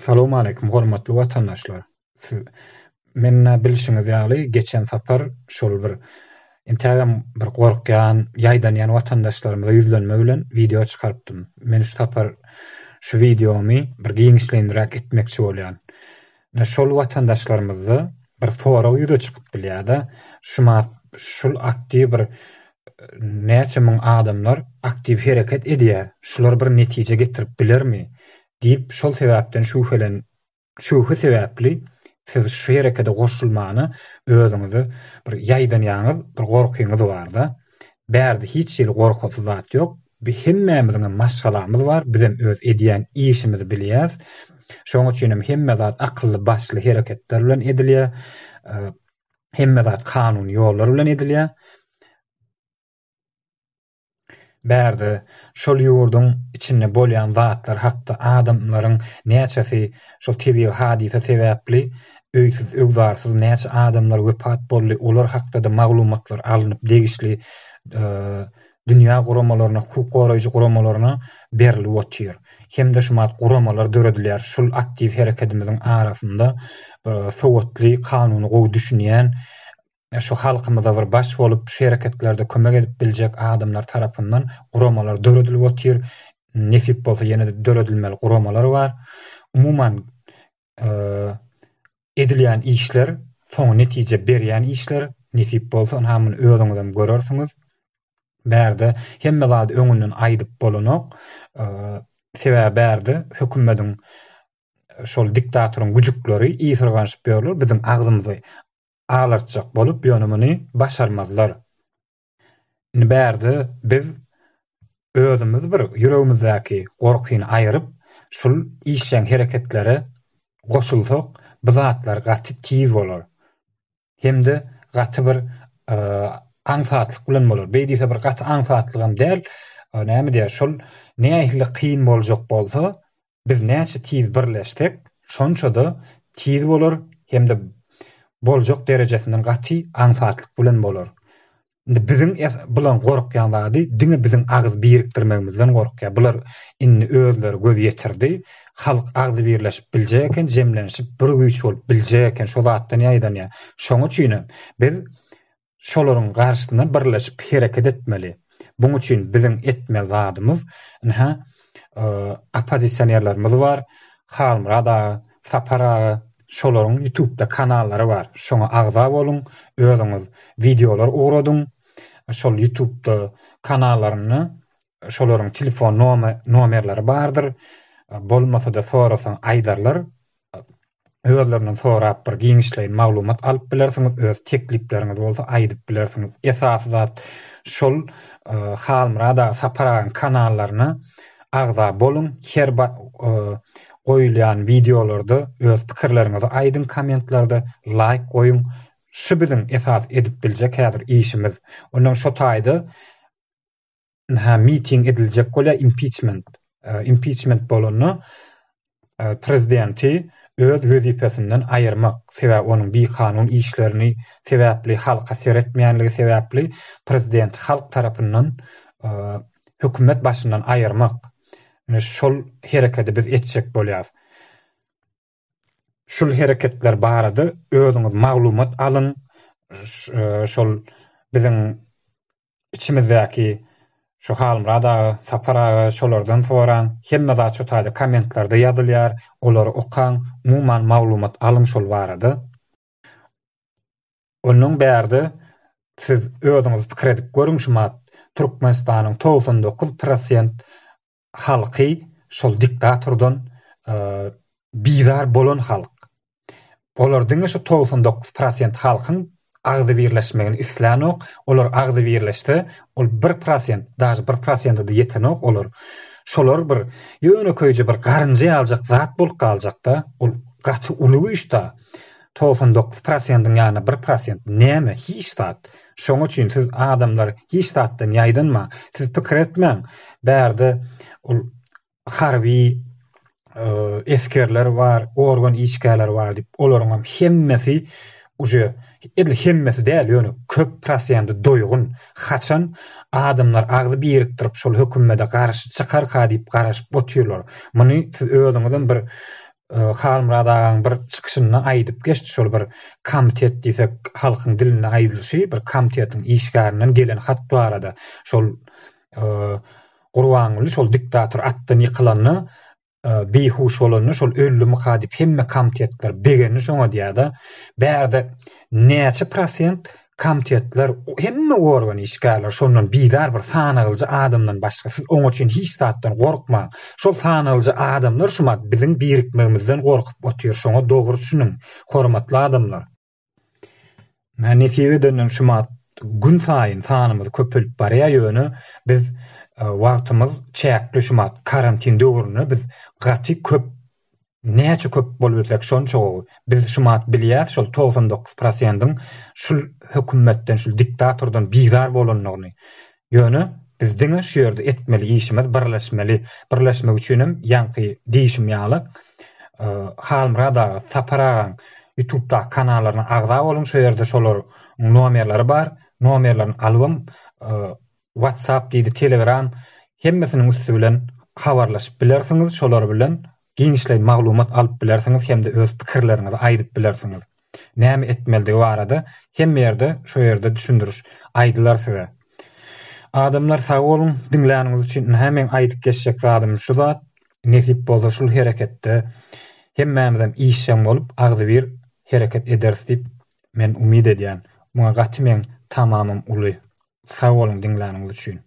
Salamu aleykum hormatly watandaşlar. Menne bilişiňiz ýaly geçen sapar şol bir intägem bir gorkýan, ýaýdanýan watandaşlarymyza ýüzlenme bilen video çykarpdym. Men şu sapar şu videomy bir giňişlendirek etmekçi bolýan. Şol watandaşlarymyzy bir soraw ýüze çykyp bilýär-de, şol aktiw bir näçe müň adamlar aktiw hereket edýär. Şular bir netije getirip bilermi? Diýip şol sebäpden şuhy sebäpli siz şu herekete goşulmany özüňizi bir ýaýdanýaňyz, bir gorkyňyz bar-da. Bärde hiç ýyl gorkusy zat ýok. Bir hemmämiziň maşgalamyz bar, bizem öz edýän işimizi bilýäs. Şoň üçin hemme zat akylly başly hereketler bilen edilýär. Hemme zat kanun ýollar bilen edilýär. Bärde şol ýurdun içinde bolýan zatlar, hatda adamlaryň näçesi şol tebii hadise sebäpli öýsiz öwzarsyz näçe adamlar wepat boldy, olar hakda da maglumatlar alınıp degişli dünýä guramalaryna, hukuk goraýjy guramalaryna berilip otýar. Hem de şumat guramalar döredilýär. Şol aktiw hereketimiziň arasynda sowatly kanuny gowy düşünýän, şu halkymyza bir baş bolup şu hereketlerde kömek edip biljek adamlar tarapyndan guramalar döredilip otýar. Nesip bolsa ýene de döredilmeli guramalar bar. Umuman edilýän işler, soň netije berýän işler, nesip bolsa hamyny özüňizden görersiňiz. Bärde hemme zat öňünden aýdyp bolanok, sebäbi bärde hökümetiň şol diktatoryň güjükleri ýytyrganşyp berler, bizim agzymyzy ağlartjak bolup ýönümini başarmazlar. Bärde biz özümiz bir ýüregimizdäki gorkyny aýryp şol işleň hereketlere goşulsak, bu zatlar gaty tiz bolar. Hemde gaty bir aňsatlyk bilen bolar. Beýdise bir gaty aňsatlygam däl, näme diýär, şol nähili kyn boljak bolsa, biz näçe tiz birleşsek, şonça da tiz bolar, hemde boljak derejesinden gaty aňsatlyk bilen bolar. Bizim bilen gorkýan zady diňe bizim agyz birikdirmegimizden gorkýar. Bular inni özleri göz ýetirdi. Halk agyz birleşip biljeken, jemlenişip bir güýç bolup biljeken, şol zatdan ýaýdanýar. Şoň üçin biz şolaryň garşysyna birleşip hereket etmeli. Buň üçin bizim etmeli zadymyz, opozisiýnerlerimiz bar, Halmrada, Sapara, şolaryň YouTube'da kanallary bar. Şoňa agza bolun, özüňiz videolar ugradyn. Şol YouTube'da kanallaryny, şolaryň telefon nomerleri bardyr. Bolmasa da sorasaň aýdarlar. Özlerinden sorap bir giňişleýän maglumat alyp bilersiňiz, öz teklipleriniz bolsa aýdyp bilersiňiz. Esasy zat şol Halmrada, Sapara kanallaryna agza bolun. Her goýulýan videolarda öz pikirlerinizi aýdyn, kommentlarda like goýun. Şu bizim esas edip biljek häzir işimiz. Ondan şo taýda meeting ediljek bolýar, impeachment bolany prezidenti öz wezipesinden aýyrmak, sebäbi onuň bir kanun işlerini sebäpli halka seretmeýänligi sebäpli prezident halk tarapyndan hökümet başyndan aýyrmak. Şol hereketi biz etjek bolýar. Şol hereketler barada özüňiz maglumat alyn. Şol bizim içimizdäki şu Halmrada, Sapara şolardan soran hemme zat şu taýda kommentlarda ýazylýar, olary okan, umuman maglumat alyn şol barada. Onuň bärde siz özüňiz pikir edip görüň, şumat Türkmenistanyň 99% halky şol diktatordan bizar bolan halk. Olardyň şu 99% halkyň agzy birleşmegini islanok, olar agzy birleşdi, ol 1%, daşy 1% da ýetenok olar. Şolar bir ýöne köýje bir garynja aljak zat bolup galjak-da, ol gaty uly işda. 99%-nyň ýalyna 1% näme? Hiç zat. Şoň üçin siz adamlar hiç zatdan ýaýdynma, siz pikir etmeň. Bärde ol harby eskerler var, organ işgäler var dip, olaryň hemmesi uje edil hemmesi däl ýöne köp prosenti doýgun. Haçan adamlar agzy birikdirip şol hökümete garşy çykar ka diýip garaşyp otýarlar. Muny siz özüňizden bir Halmradaň bir çykyşyny aýdyp geçdi. Şol bir komitet diýsek halkyň diline aýdylşy bir komitetiň işgärinden gelen hat barada şol Gurbanuly şol diktator atdan ýykylanyny behuş bolanyny şol öldü mukadip hemme komitetler begeni şoňa diýär-de bäde näçe prosent komitetler hemme organ işgärler şondan biýdar bir sanagylja adamdan başga siz oň üçin hiç zatdan gorkma. Şol sanagylja adamlar şumat biziň birikmegimizden gorkup otyr. Şoňa dogry düşünüň hormatly adamlar. Mäne sebeden şumat gün saýyn sanymyz köpelip barýar ýöne biz wagtymyz çäkli şumat karantin döwrüne biz gaty köp näçe köp bolup ötlek şonça biz şumat bilýär şol 99%-ň şul hökümetden şul diktatordan biýdar bolanyny ýöne biz diňe şu ýerde etmeli işimiz birleşmek üçinem ýanky diýişim ýaly Halmrada Saparaň YouTube'da kanallaryna agza bolun şu ýerde şolar nomerleri bar nomerlerini albym WhatsApp diýdi Telegram hemmesiniň üstü bilen habarlaşyp bilersiňiz şolar bilen giňişle maglumat alyp bilersiňiz hem de öz pikirleriňizi aýdyp bilersiňiz. Näme etmeligi barada hem ýerde şu ýerde düşündiriş aýdylar size. Adamlar sag bolun dinläniňiz üçin hemen aýdyp geçjek zadym şu zat nesip bolsa şul hereketde hemmemizden işem bolup agzy bir hereket ederiz diýip men umid edýän. Muňa gaty men tamamym uly. Sag bolun dinläniňiz üçin.